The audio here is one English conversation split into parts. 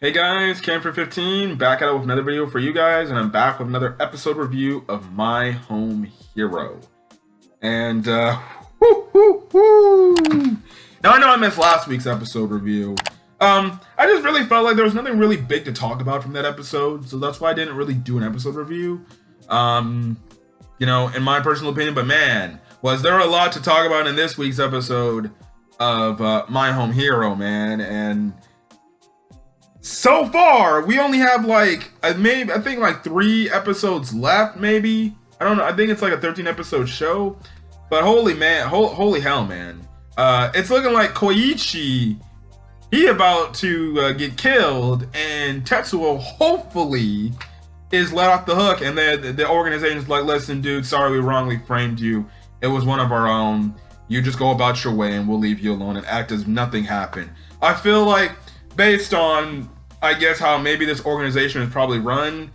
Hey guys, Cam for 15, back at it with another video for you guys, and I'm back with another episode review of My Home Hero. And, whoo, whoo, whoo. Now I know I missed last week's episode review. I just really felt like there was nothing really big to talk about from that episode, so that's why I didn't really do an episode review. In my personal opinion, but man, was there a lot to talk about in this week's episode of My Home Hero, man, and so far, we only have I think 3 episodes left, maybe. I don't know. I think it's like a 13 episode show. But holy hell, man. It's looking like Koichi, he about to get killed, and Tetsuo hopefully is let off the hook. And the organization's like, listen, dude, sorry we wrongly framed you. It was one of our own. You just go about your way and we'll leave you alone and act as nothing happened. I feel like, based on, I guess, how maybe this organization is probably run,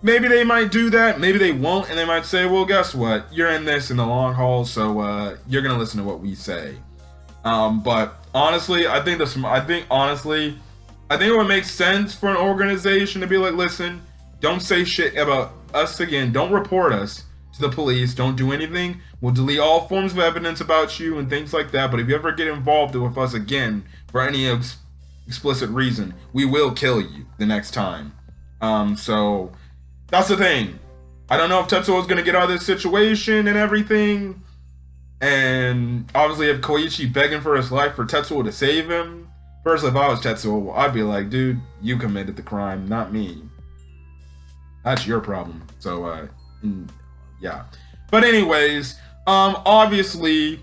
maybe they might do that, maybe they won't, and they might say, well, guess what, you're in this in the long haul, so you're gonna listen to what we say. But honestly, I think it would make sense for an organization to be like, listen, don't say shit about us again, don't report us to the police, don't do anything, we'll delete all forms of evidence about you and things like that, but if you ever get involved with us again for any explicit reason, we will kill you the next time. So that's the thing. I don't know if Tetsuo is going to get out of this situation and everything, and obviously if Koichi begging for his life for Tetsuo to save him. Personally, if I was Tetsuo, I'd be like, dude, you committed the crime, not me. That's your problem. So yeah, but anyways, obviously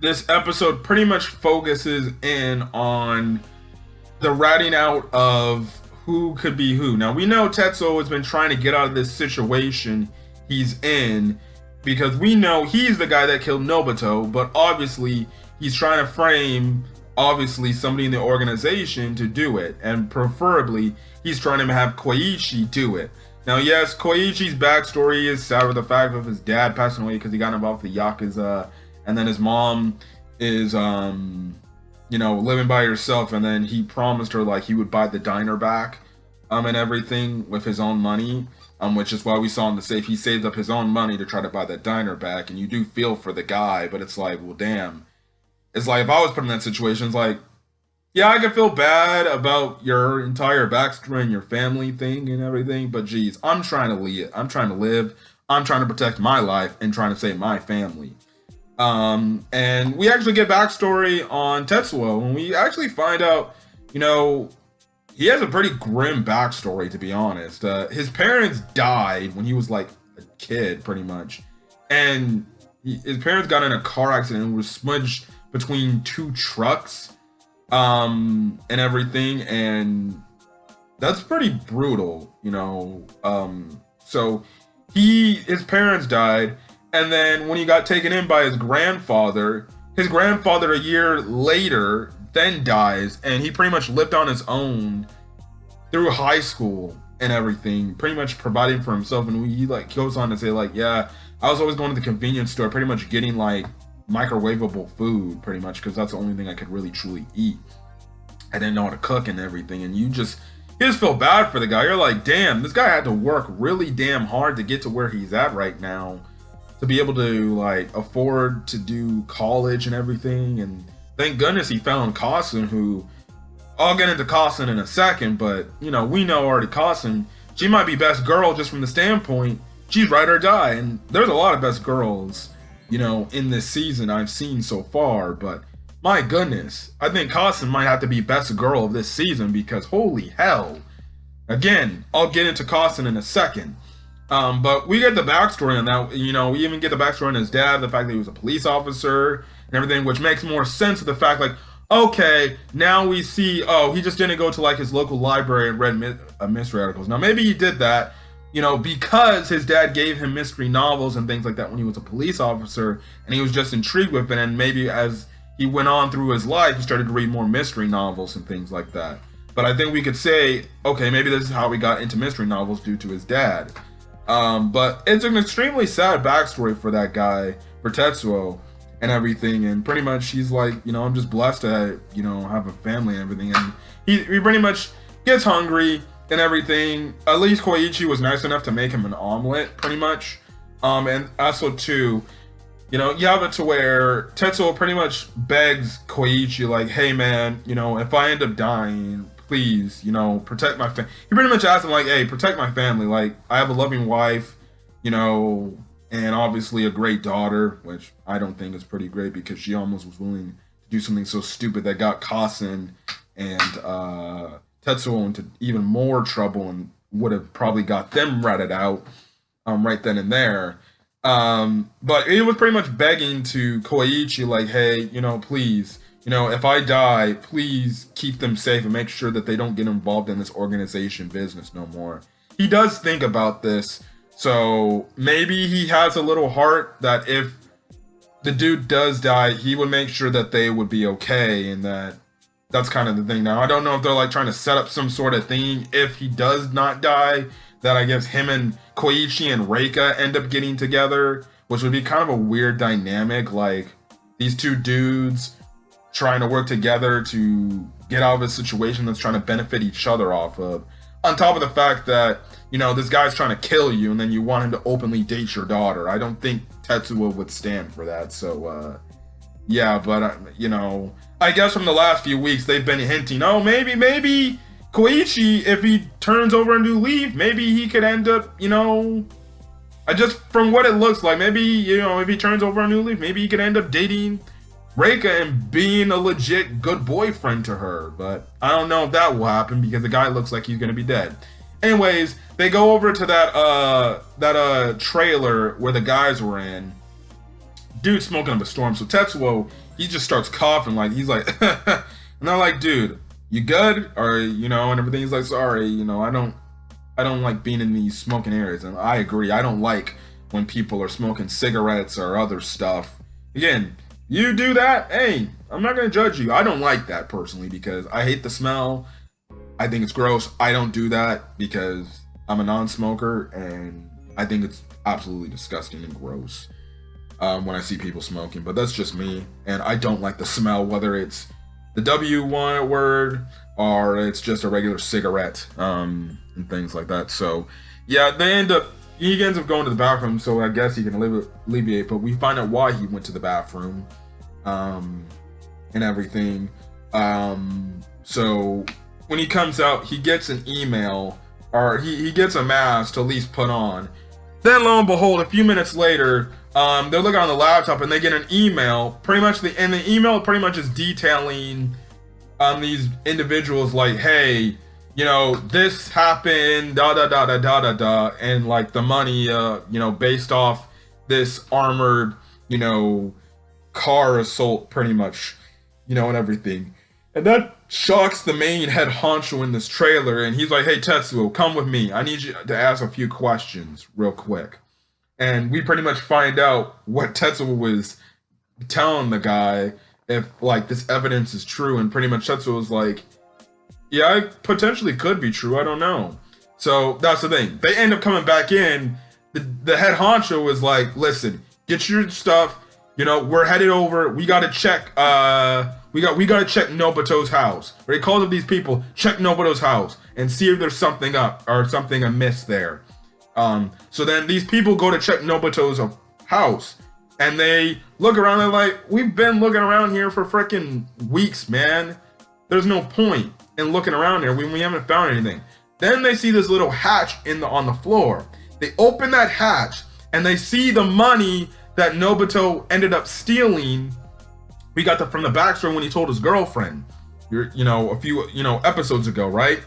this episode pretty much focuses in on the ratting out of who could be who. Now, we know Tetsuo has been trying to get out of this situation he's in because we know he's the guy that killed Nobuto, but obviously he's trying to frame, somebody in the organization to do it, and preferably he's trying to have Koichi do it. Now, yes, Koichi's backstory is sad with the fact of his dad passing away because he got involved with the Yakuza, and then his mom is living by herself, and then he promised her like he would buy the diner back and everything with his own money, which is why we saw in the safe he saved up his own money to try to buy that diner back. And you do feel for the guy, but it's like, well, damn, it's like if I was put in that situation, it's like, yeah, I could feel bad about your entire backstory and your family thing and everything, but geez, I'm trying to live, I'm trying to protect my life and trying to save my family. And we actually get backstory on Tetsuo, and we actually find out, he has a pretty grim backstory, to be honest. His parents died when he was like a kid, pretty much, and his parents got in a car accident and was smudged between 2 trucks, and everything, and that's pretty brutal, so his parents died. And then when he got taken in by his grandfather a year later then dies, and he pretty much lived on his own through high school and everything, pretty much providing for himself. And he goes on to say yeah, I was always going to the convenience store, pretty much getting microwavable food, pretty much, because that's the only thing I could really truly eat. I didn't know how to cook and everything, and you just feel bad for the guy. You're like, damn, this guy had to work really damn hard to get to where he's at right now, to be able to afford to do college and everything. And thank goodness he found Kasen, who I'll get into Kasen in a second, but we know already Kasen, she might be best girl just from the standpoint she's ride or die, and there's a lot of best girls in this season I've seen so far, but my goodness, I think Kasen might have to be best girl of this season, because holy hell. Again, I'll get into Kasen in a second. But we get the backstory on that. We even get the backstory on his dad, the fact that he was a police officer and everything, which makes more sense of the fact, okay, now we see, he just didn't go to his local library and read mystery articles. Now, maybe he did that, because his dad gave him mystery novels and things like that when he was a police officer, and he was just intrigued with it, and maybe as he went on through his life, he started to read more mystery novels and things like that. But I think we could say, okay, maybe this is how we got into mystery novels, due to his dad. But it's an extremely sad backstory for that guy, for Tetsuo. and everything. And pretty much he's like, I'm just blessed to, have a family and everything. And he pretty much gets hungry and everything. At least Koichi was nice enough to make him an omelet, pretty much. And also too, you have it to where Tetsuo pretty much begs Koichi, like, hey man, if I end up dying, please, protect my family. He pretty much asked him, like, hey, protect my family. Like, I have a loving wife, and obviously a great daughter, which I don't think is pretty great because she almost was willing to do something so stupid that got Kasen and Tetsuo into even more trouble and would have probably got them ratted out right then and there. But it was pretty much begging to Koichi, like, hey, please, if I die, please keep them safe and make sure that they don't get involved in this organization business no more. He does think about this, so maybe he has a little heart that if the dude does die, he would make sure that they would be okay, and that's kind of the thing. Now, I don't know if they're like trying to set up some sort of thing if he does not die, that I guess him and Koichi and Reika end up getting together, which would be kind of a weird dynamic, like these two dudes trying to work together to get out of a situation that's trying to benefit each other off of. On top of the fact that, this guy's trying to kill you and then you want him to openly date your daughter. I don't think Tetsuo would stand for that. So, yeah, but, I guess from the last few weeks, they've been hinting, oh, maybe Koichi, if he turns over a new leaf, maybe he could end up, I just, from what it looks like, maybe, if he turns over a new leaf, maybe he could end up dating Reika and being a legit good boyfriend to her. But I don't know if that will happen because the guy looks like he's going to be dead. Anyways, they go over to that trailer where the guys were in. Dude smoking up a storm. So Tetsuo, he just starts coughing, like, he's like, and they're like, dude, you good? Or, and everything. He's like, sorry, I don't like being in these smoking areas. And I agree. I don't like when people are smoking cigarettes or other stuff. Again, you do that, hey, I'm not going to judge you. I don't like that personally because I hate the smell. I think it's gross. I don't do that because I'm a non-smoker and I think it's absolutely disgusting and gross when I see people smoking. But that's just me. And I don't like the smell, whether it's the W1 word or it's just a regular cigarette and things like that. So yeah, he ends up going to the bathroom, so I guess he can alleviate, but we find out why he went to the bathroom and everything. So when he comes out, he gets an email, or he gets a mask to at least put on. Then lo and behold, a few minutes later, they're looking on the laptop and they get an email. And the email pretty much is detailing these individuals, like, hey, this happened, and like the money, based off this armored, car assault, pretty much, and everything. And that shocks the main head honcho in this trailer, and he's like, hey, Tetsuo, come with me. I need you to ask a few questions real quick. And we pretty much find out what Tetsuo was telling the guy, if like this evidence is true, and pretty much Tetsuo was like, yeah, it potentially could be true. I don't know. So that's the thing. They end up coming back in. The head honcho was like, listen, get your stuff. We're headed over. We got to check. We got to check Nobuto's house. He calls up these people, check Nobuto's house and see if there's something up or something amiss there. So then these people go to check Nobuto's house and they look around. They're like, we've been looking around here for freaking weeks, man. There's no point in looking around here. We haven't found anything. Then they see this little hatch on the floor. They open that hatch and they see the money that Nobuto ended up stealing. We got that from the backstory when he told his girlfriend, a few, episodes ago, right?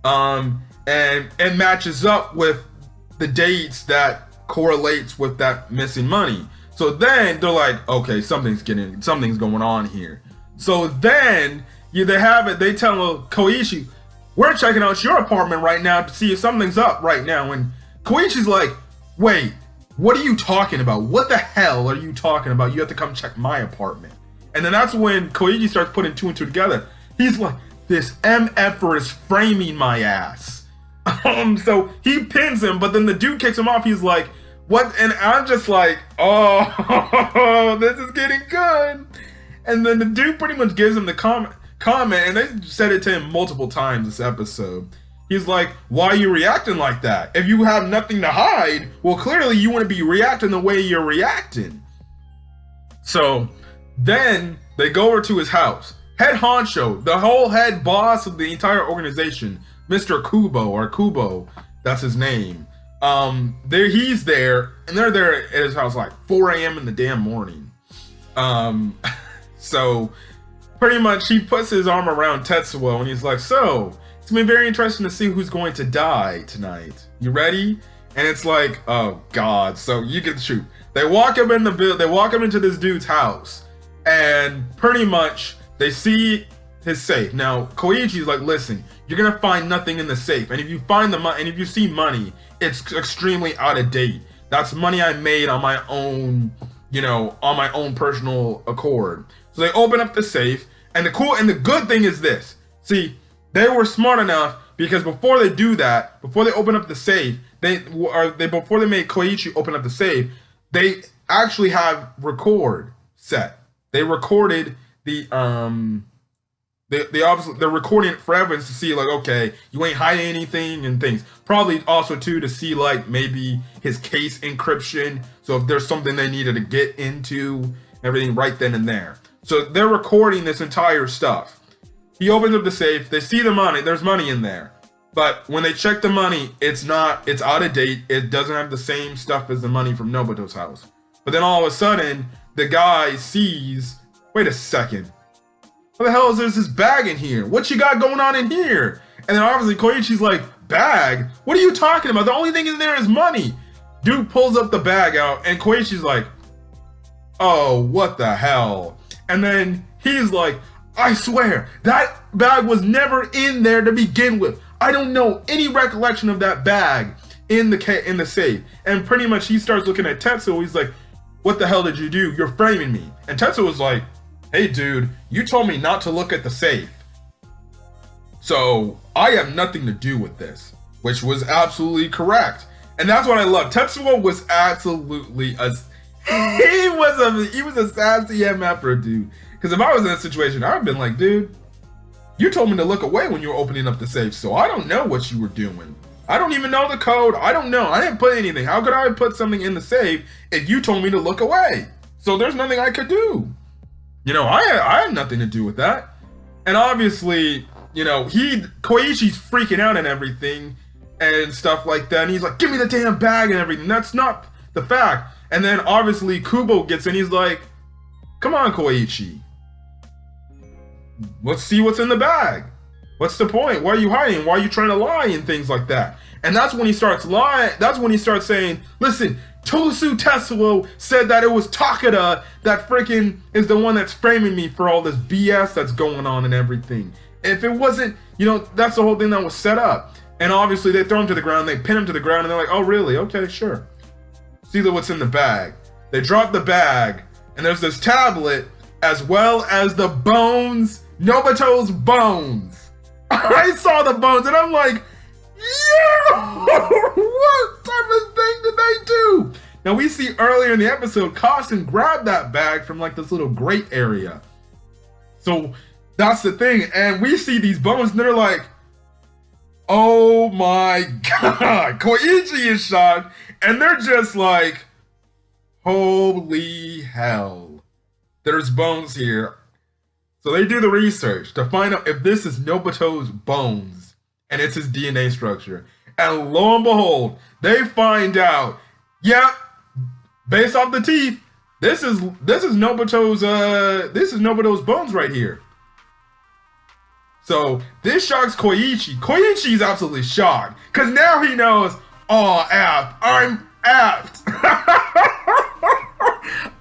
And it matches up with the dates that correlates with that missing money. So then they're like, okay, something's going on here. So then they tell Koichi, we're checking out your apartment right now to see if something's up right now. And Koichi's like, wait, what are you talking about? What the hell are you talking about? You have to come check my apartment. And then that's when Koichi starts putting two and two together. He's like, this MFer is framing my ass. So he pins him, but then the dude kicks him off. He's like, What? And I'm just like, oh, this is getting good. And then the dude pretty much gives him the comment, and they said it to him multiple times this episode. He's like, why are you reacting like that? If you have nothing to hide, well, clearly you want to be reacting the way you're reacting. So then they go over to his house. Head honcho, the whole head boss of the entire organization, Mr. Kubo, that's his name. He's there, and they're there at his house like 4 a.m. in the damn morning. So pretty much he puts his arm around Tetsuo and he's like, so it's gonna be very interesting to see who's going to die tonight. You ready? And it's like, oh god. So you get the truth. They walk him into this dude's house, and pretty much they see his safe. Now Koichi's like, listen, you're gonna find nothing in the safe, and if you find the money, and if you see money, it's extremely out of date. That's money I made on my own, on my own personal accord. So they open up the safe, and the good thing is this. See, they were smart enough because before they do that, before they open up the safe, before they made Koichi open up the safe, they actually have record set. They recorded they're recording it for evidence to see like, okay, you ain't hiding anything and things. Probably also too to see like maybe his case encryption. So if there's something they needed to get into, everything right then and there. So they're recording this entire stuff. He opens up the safe. They see the money. There's money in there. But when they check the money, it's out of date. It doesn't have the same stuff as the money from Nobuto's house. But then all of a sudden, the guy sees, wait a second. What the hell is this bag in here? What you got going on in here? And then obviously Koichi's like, bag? What are you talking about? The only thing in there is money. Dude pulls up the bag out and Koichi's like, oh, what the hell? And then he's like, I swear, that bag was never in there to begin with. I don't know any recollection of that bag in the safe. And pretty much he starts looking at Tetsuo. He's like, what the hell did you do? You're framing me. And Tetsuo was like, hey dude, you told me not to look at the safe. So I have nothing to do with this, which was absolutely correct. And that's what I love. Tetsuo was absolutely he was a sassy MFer, dude. Because if I was in that situation, I would have been like, dude, you told me to look away when you were opening up the safe, so I don't know what you were doing. I don't even know the code. I don't know. I didn't put anything. How could I put something in the safe if you told me to look away? So there's nothing I could do. I had nothing to do with that. And obviously, Koichi's freaking out and everything and stuff like that. And he's like, give me the damn bag and everything. That's not the fact. And then obviously Kubo gets in. He's like, come on, Koichi. Let's see what's in the bag. What's the point? Why are you hiding? Why are you trying to lie and things like that? And that's when he starts lying. That's when he starts saying, listen, Tosu Tetsuo said that it was Takeda that freaking is the one that's framing me for all this BS that's going on and everything. If it wasn't, that's the whole thing that was set up. And obviously they throw him to the ground, they pin him to the ground, and they're like, oh really? Okay, sure. See what's in the bag. They drop the bag, and there's this tablet as well as the bones, Nobuto's bones. I saw the bones and I'm like, yeah, what type of thing did they do? Now we see earlier in the episode, Kasten grabbed that bag from like this little grate area. So that's the thing. And we see these bones and they're like, oh my God. Koichi is shocked and they're just like, holy hell. There's bones here. So they do the research to find out if this is Nobuto's bones and it's his DNA structure. And lo and behold, they find out, yeah, based off the teeth, this is Nobuto's bones right here. So this shocks Koichi. Koichi's absolutely shocked because now he knows, oh, I'm apt.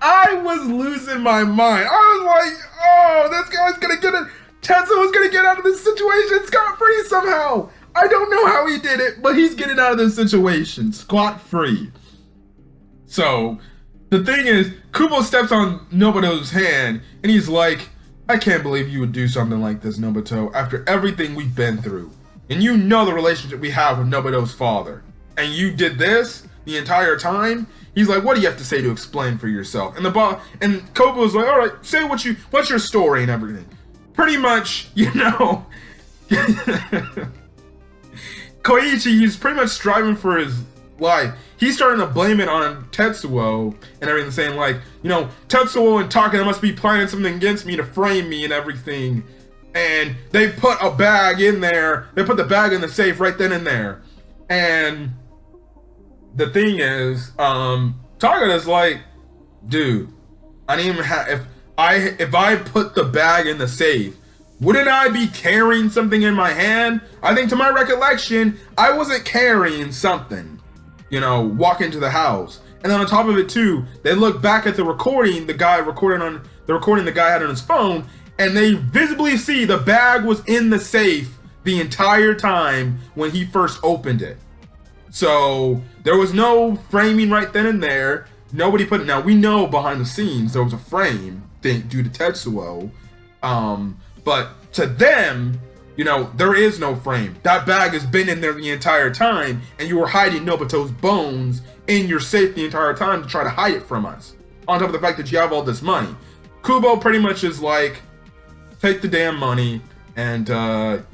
I was losing my mind. I was like, oh, this guy's gonna get it. Tetsuo's gonna get out of this situation scot-free somehow. I don't know how he did it, but he's getting out of this situation scot-free. So the thing is, Kubo steps on Nobuto's hand and he's like, I can't believe you would do something like this, Nobuto, after everything we've been through. And you know the relationship we have with Nobuto's father. And you did this? the entire time. He's like, what do you have to say to explain for yourself? And and Kobo's like, all right, say what's your story and everything. Pretty much, Koichi, he's pretty much striving for his life. He's starting to blame it on Tetsuo and everything, saying like, Tetsuo and Takeda must be planning something against me to frame me and everything. And they put a bag in there. They put the bag in the safe right then and there. And the thing is, Takeda's like, dude, I didn't even have, if I put the bag in the safe, wouldn't I be carrying something in my hand? I think to my recollection, I wasn't carrying something, walk into the house. And then on top of it too, they look back at the recording, the recording the guy had on his phone, and they visibly see the bag was in the safe the entire time when he first opened it. So there was no framing right then and there. Nobody put it. Now we know behind the scenes there was a frame thing due to Tetsuo. But to them, there is no frame. That bag has been in there the entire time, and you were hiding Nobuto's bones in your safe the entire time to try to hide it from us. On top of the fact that you have all this money. Kubo pretty much is like, take the damn money, and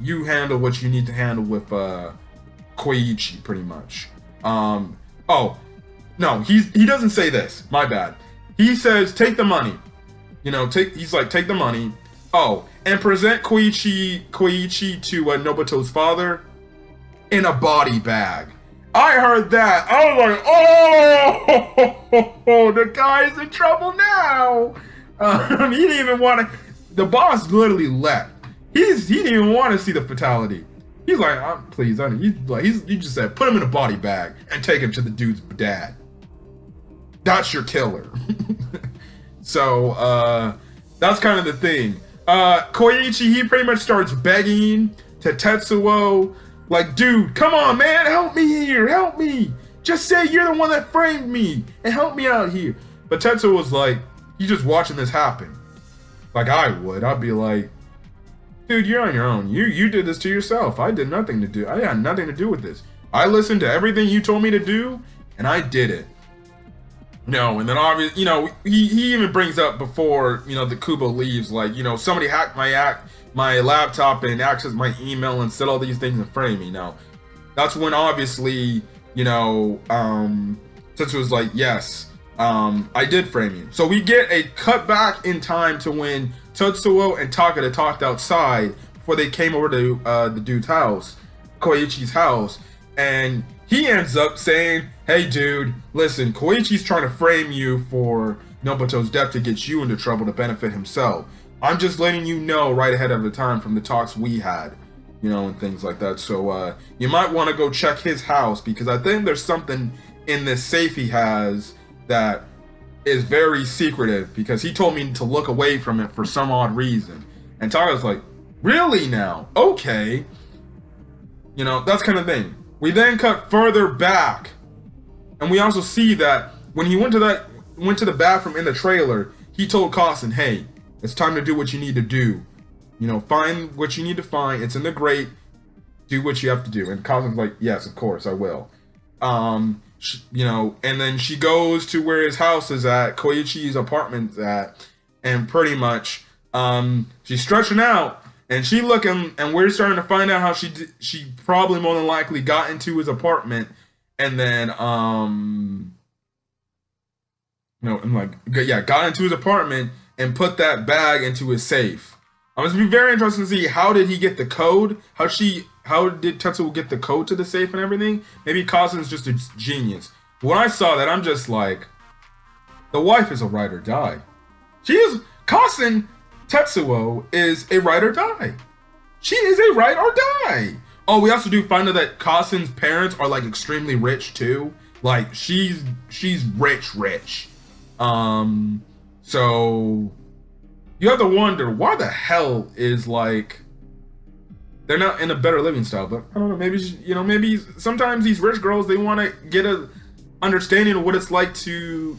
you handle what you need to handle with Koichi, pretty much. Oh, no, he doesn't say this. My bad. He says, take the money. He's like, take the money. Oh, and present Koichi to Nobuto's father in a body bag. I heard that. I was like, oh, the guy's in trouble now. He didn't even want to. The boss literally left. He didn't even want to see the fatality. He's like, please, he just said, put him in a body bag and take him to the dude's dad. That's your killer. So, that's kind of the thing. Koichi, he pretty much starts begging to Tetsuo, like, dude, come on, man, help me here, help me. Just say you're the one that framed me and help me out here. But Tetsuo was like, he's just watching this happen. Like I would. I'd be like, dude, you're on your own. You did this to yourself. I had nothing to do with this. I listened to everything you told me to do, and I did it. And then obviously, he even brings up before, the Kubo leaves, like, somebody hacked my laptop and accessed my email and said all these things and framed me. Now, that's when obviously, Tetsuo was like, yes, I did frame you. So we get a cut back in time to when Tetsuo and Takeda talked outside before they came over to the dude's house, Koichi's house, and he ends up saying, hey dude, listen, Koichi's trying to frame you for Nobuto's death to get you into trouble to benefit himself. I'm just letting you know right ahead of the time from the talks we had, and things like that. So you might want to go check his house, because I think there's something in this safe he has that is very secretive, because he told me to look away from it for some odd reason. And Taka's like, really now? Okay. That's kind of thing. We then cut further back, and we also see that when he went to the bathroom in the trailer, he told Kasen, hey, it's time to do what you need to do. Find what you need to find. It's in the grate. Do what you have to do. And Kasen's like, yes, of course, I will. And then she goes to where his house is at, Koichi's apartment's at, and pretty much, she's stretching out, and she looking, and we're starting to find out how she probably more than likely got into his apartment, and then, got into his apartment and put that bag into his safe. It's gonna be very interesting to see how did he get the code, how did Tetsuo get the code to the safe and everything. Maybe Kasen's just a genius. When I saw that, I'm just like, the wife is a ride or die. Kasen Tetsuo is a ride or die. She is a ride or die. Oh, we also do find out that Kasen's parents are like extremely rich too. Like she's rich. So you have to wonder why the hell is like they're not in a better living style. But I don't know, maybe sometimes these rich girls, they want to get a understanding of what it's like to,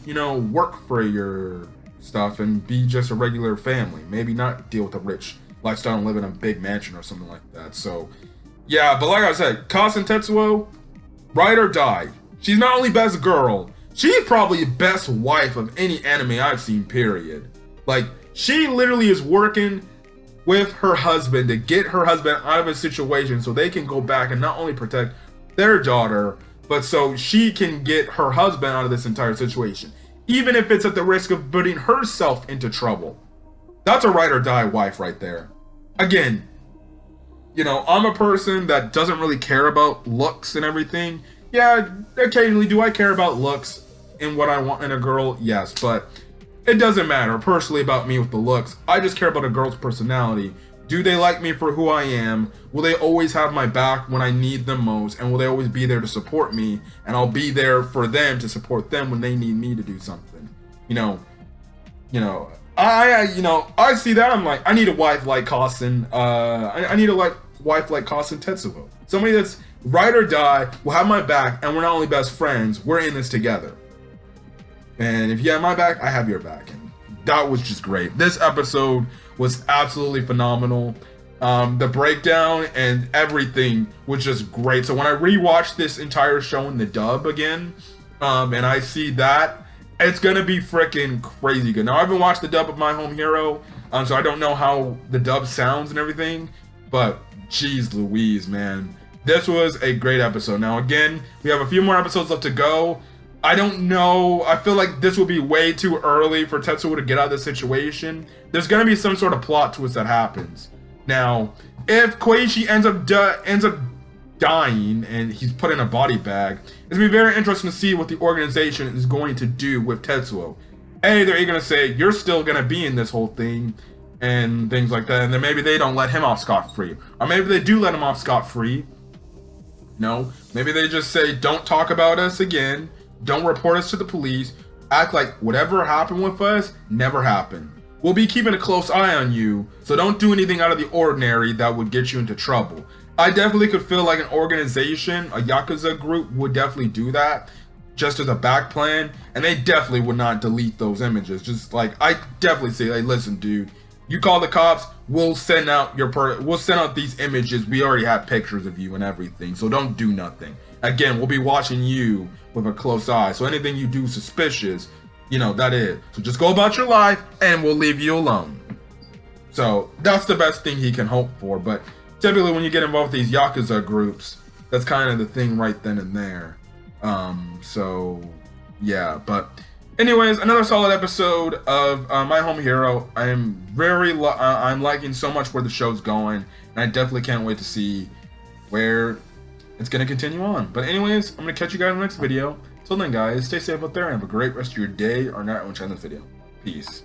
work for your stuff and be just a regular family. Maybe not deal with a rich lifestyle and live in a big mansion or something like that. So yeah, but like I said, Kasen Tetsuo, ride or die. She's not only best girl, she's probably best wife of any anime I've seen, period. Like, she literally is working with her husband to get her husband out of a situation so they can go back and not only protect their daughter, but so she can get her husband out of this entire situation, even if it's at the risk of putting herself into trouble. That's a ride or die wife right there. Again, you know, I'm a person that doesn't really care about looks and everything. Yeah, occasionally do I care about looks and what I want in a girl? Yes, but it doesn't matter personally about me with the looks. I just care about a girl's personality. Do they like me for who I am? Will they always have my back when I need them most? And will they always be there to support me? And I'll be there for them to support them when they need me to do something. I see that. I'm like, I need a wife like Kasen. I need a wife like Kasen Tetsuo. Somebody that's ride or die, will have my back, and we're not only best friends, we're in this together. And if you have my back, I have your back. And that was just great. This episode was absolutely phenomenal. The breakdown and everything was just great. So when I rewatch this entire show in the dub again, and I see that, it's gonna be freaking crazy good. Now, I haven't watched the dub of My Home Hero, so I don't know how the dub sounds and everything, but geez Louise, man. This was a great episode. Now, again, we have a few more episodes left to go. I don't know. I feel like this will be way too early for Tetsuo to get out of this situation. There's going to be some sort of plot twist that happens. Now, if Koichi ends up dying and he's put in a body bag, it's going to be very interesting to see what the organization is going to do with Tetsuo. They're going to say, you're still going to be in this whole thing and things like that. And then maybe they don't let him off scot-free. Or maybe they do let him off scot-free. No, maybe they just say, don't talk about us again. Don't report us to the police. Act like whatever happened with us never happened. We'll be keeping a close eye on you, so don't do anything out of the ordinary that would get you into trouble. I definitely could feel like an organization, a Yakuza group, would definitely do that, just as a back plan, and they definitely would not delete those images. Just like, I definitely say, like, listen, dude, you call the cops, we'll send out these images. We already have pictures of you and everything, so don't do nothing. Again, we'll be watching you with a close eye. So anything you do suspicious, that is. So just go about your life and we'll leave you alone. So that's the best thing he can hope for. But typically when you get involved with these Yakuza groups, that's kind of the thing right then and there. So yeah, but anyways, another solid episode of My Home Hero. I'm liking so much where the show's going, and I definitely can't wait to see where it's going to continue on. But anyways, I'm going to catch you guys in the next video. Till then, guys, stay safe out there and have a great rest of your day or night when watching this video. Peace.